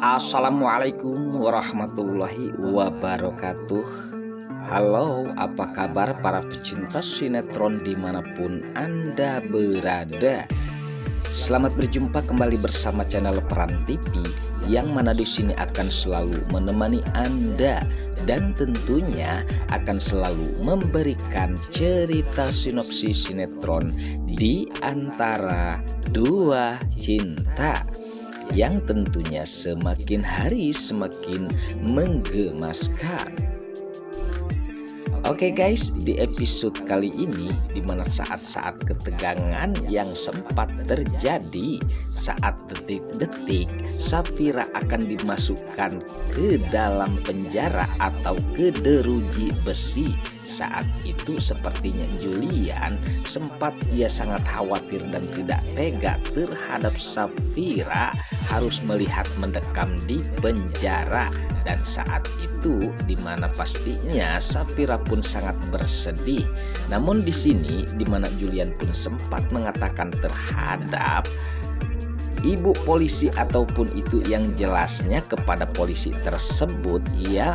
Assalamualaikum warahmatullahi wabarakatuh. Halo, apa kabar para pecinta sinetron dimanapun Anda berada? Selamat berjumpa kembali bersama channel Peran TV, yang mana di sini akan selalu menemani Anda dan tentunya akan selalu memberikan cerita sinopsis sinetron di antara dua cinta yang tentunya semakin hari semakin menggemaskan. Oke guys, di episode kali ini dimana saat-saat ketegangan yang sempat terjadi saat detik-detik Safira akan dimasukkan ke dalam penjara atau ke jeruji besi. Saat itu sepertinya Julian sempat sangat khawatir dan tidak tega terhadap Safira harus melihat mendekam di penjara. Dan saat itu dimana pastinya Safira pun sangat bersedih. Namun di sini dimana Julian pun sempat mengatakan terhadap ibu polisi ataupun itu yang jelasnya kepada polisi tersebut ia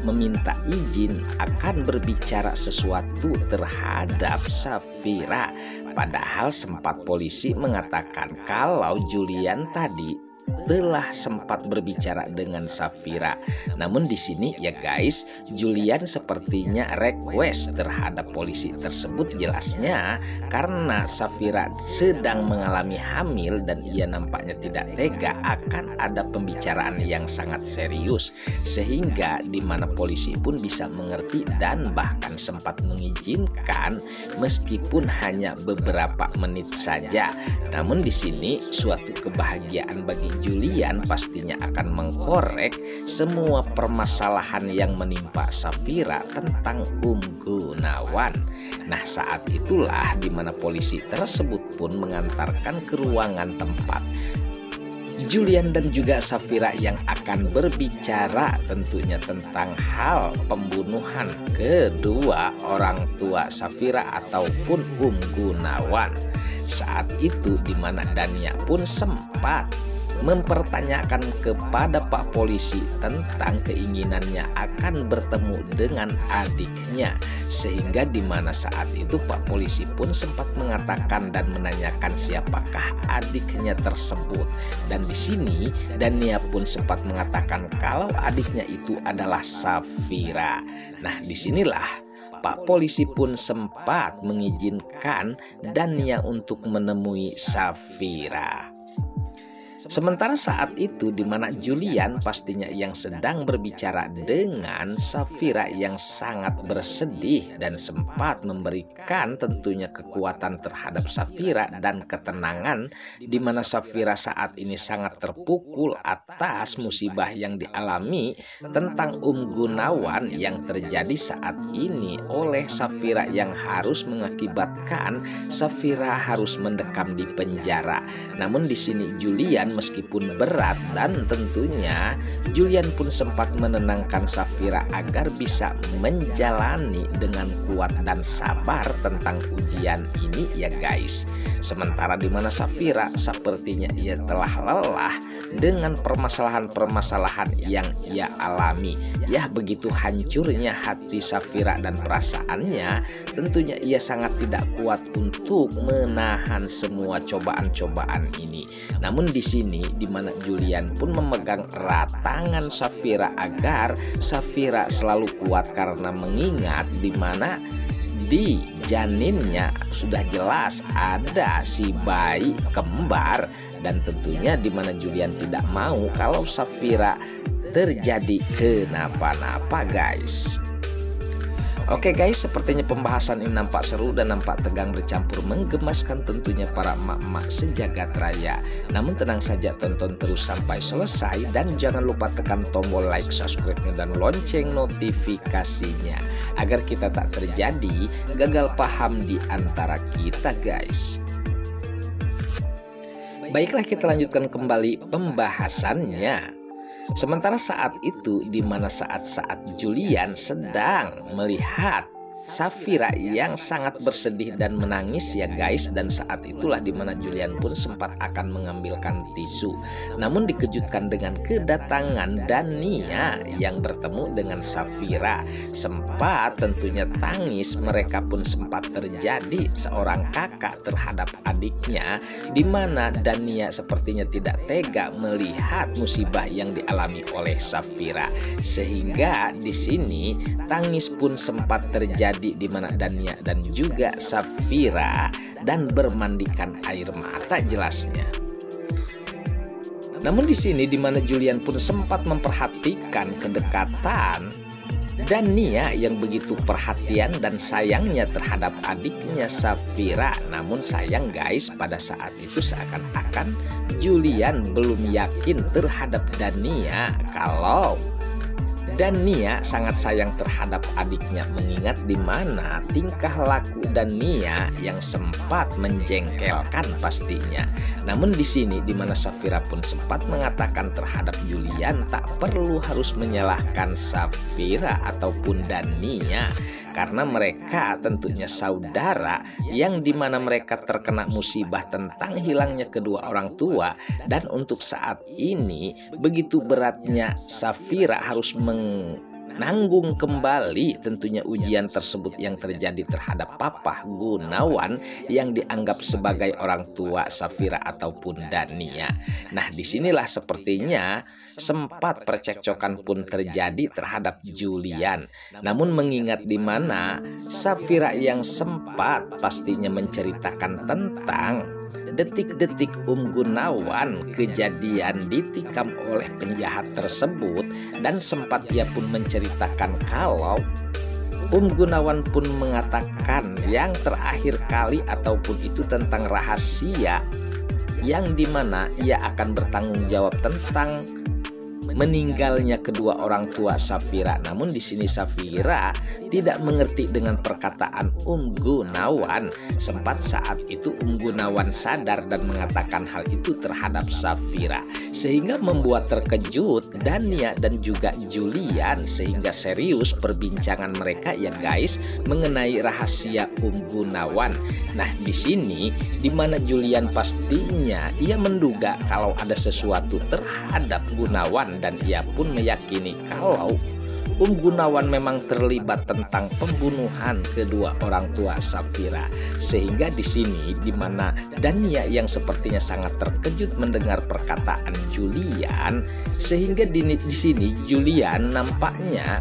meminta izin akan berbicara sesuatu terhadap Safira. Padahal sempat polisi mengatakan kalau Julian tadi telah sempat berbicara dengan Safira. Namun di sini ya guys, Julian sepertinya request terhadap polisi tersebut jelasnya karena Safira sedang mengalami hamil dan ia nampaknya tidak tega akan ada pembicaraan yang sangat serius, sehingga dimana polisi pun bisa mengerti dan bahkan sempat mengizinkan meskipun hanya beberapa menit saja. Namun di sini suatu kebahagiaan bagi Julian pastinya akan mengkorek semua permasalahan yang menimpa Safira tentang Gunawan. Nah, saat itulah dimana polisi tersebut pun mengantarkan ke ruangan tempat Julian dan juga Safira yang akan berbicara tentunya tentang hal pembunuhan kedua orang tua Safira ataupun Gunawan. Saat itu dimana Dania pun sempat mempertanyakan kepada Pak Polisi tentang keinginannya akan bertemu dengan adiknya, sehingga dimana saat itu Pak Polisi pun sempat mengatakan dan menanyakan siapakah adiknya tersebut. Dan di sini Dania pun sempat mengatakan kalau adiknya itu adalah Safira. Nah, disinilah Pak Polisi pun sempat mengizinkan Dania untuk menemui Safira. Sementara saat itu dimana Julian pastinya yang sedang berbicara dengan Safira yang sangat bersedih dan sempat memberikan tentunya kekuatan terhadap Safira dan ketenangan, dimana Safira saat ini sangat terpukul atas musibah yang dialami tentang Gunawan yang terjadi saat ini oleh Safira yang harus mengakibatkan Safira harus mendekam di penjara. Namun di sini Julian meskipun berat dan tentunya Julian pun sempat menenangkan Safira agar bisa menjalani dengan kuat dan sabar tentang ujian ini ya guys. Sementara dimana Safira sepertinya ia telah lelah dengan permasalahan-permasalahan yang ia alami. Ya, begitu hancurnya hati Safira dan perasaannya, tentunya ia sangat tidak kuat untuk menahan semua cobaan-cobaan ini. Namun di sini dimana Julian pun memegang erat tangan Safira agar Safira selalu kuat, karena mengingat dimana di janinnya sudah jelas ada si bayi kembar, dan tentunya dimana Julian tidak mau kalau Safira terjadi kenapa-napa guys. Oke guys, sepertinya pembahasan ini nampak seru dan nampak tegang bercampur menggemaskan tentunya para emak-emak sejagat raya. Namun tenang saja, tonton terus sampai selesai dan jangan lupa tekan tombol like, subscribe-nya dan lonceng notifikasinya agar kita tak terjadi gagal paham di antara kita guys. Baiklah, kita lanjutkan kembali pembahasannya. Sementara saat itu dimana saat-saat Julian sedang melihat Safira yang sangat bersedih dan menangis ya guys. Dan saat itulah dimana Julian pun sempat akan mengambilkan tisu. Namun dikejutkan dengan kedatangan Dania yang bertemu dengan Safira. Sempat tentunya tangis, mereka pun sempat terjadi seorang kakak terhadap adiknya, dimana Dania sepertinya tidak tega melihat musibah yang dialami oleh Safira. Sehingga di sini tangis pun sempat terjadi di mana Dania dan juga Safira dan bermandikan air mata jelasnya. Namun di sini di mana Julian pun sempat memperhatikan kedekatan Dania yang begitu perhatian dan sayangnya terhadap adiknya Safira. Namun sayang guys, pada saat itu seakan-akan Julian belum yakin terhadap Dania kalau Dania sangat sayang terhadap adiknya, mengingat di mana tingkah laku Dania yang sempat menjengkelkan pastinya. Namun di sini di mana Safira pun sempat mengatakan terhadap Julian tak perlu harus menyalahkan Safira ataupun Dania, karena mereka tentunya saudara yang dimana mereka terkena musibah tentang hilangnya kedua orang tua. Dan untuk saat ini begitu beratnya Safira harus menanggung kembali tentunya ujian tersebut yang terjadi terhadap Papa Gunawan yang dianggap sebagai orang tua Safira ataupun Dania. Nah disinilah sepertinya sempat percekcokan pun terjadi terhadap Julian. Namun mengingat di mana Safira yang sempat pastinya menceritakan tentang detik-detik Gunawan kejadian ditikam oleh penjahat tersebut, dan sempat ia pun menceritakan kalau Gunawan pun mengatakan yang terakhir kali ataupun itu tentang rahasia yang dimana ia akan bertanggung jawab tentang meninggalnya kedua orang tua Safira. Namun di sini Safira tidak mengerti dengan perkataan Gunawan. Sempat saat itu Gunawan sadar dan mengatakan hal itu terhadap Safira, sehingga membuat terkejut Dania dan juga Julian, sehingga serius perbincangan mereka ya guys mengenai rahasia Gunawan. Nah di sini di mana Julian pastinya ia menduga kalau ada sesuatu terhadap Gunawan, dan ia pun meyakini kalau Gunawan memang terlibat tentang pembunuhan kedua orang tua Safira. Sehingga di sini di mana Dania yang sepertinya sangat terkejut mendengar perkataan Julian, sehingga di sini Julian nampaknya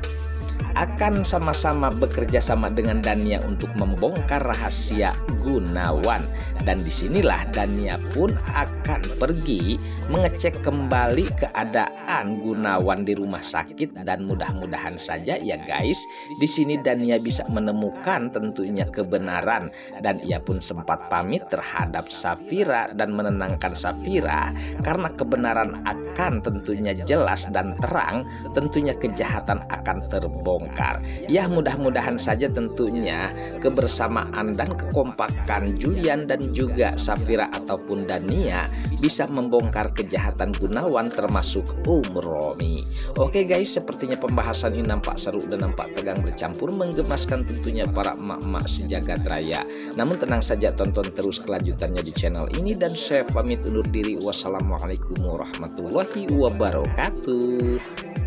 akan sama-sama bekerja sama dengan Dania untuk membongkar rahasia Gunawan. Dan disinilah Dania pun akan pergi mengecek kembali keadaan Gunawan di rumah sakit, dan mudah-mudahan saja ya guys di sini Dania bisa menemukan tentunya kebenaran. Dan ia pun sempat pamit terhadap Safira dan menenangkan Safira karena kebenaran akan tentunya jelas dan terang, tentunya kejahatan akan terbongkar. Ya mudah-mudahan saja tentunya kebersamaan dan kekompakan Julian dan juga Safira ataupun Dania bisa membongkar kejahatan Gunawan termasuk Romi. Oke guys, sepertinya pembahasan ini nampak seru dan nampak tegang bercampur menggemaskan tentunya para emak-emak sejagat raya. Namun tenang saja, tonton terus kelanjutannya di channel ini, dan saya pamit undur diri. Wassalamualaikum warahmatullahi wabarakatuh.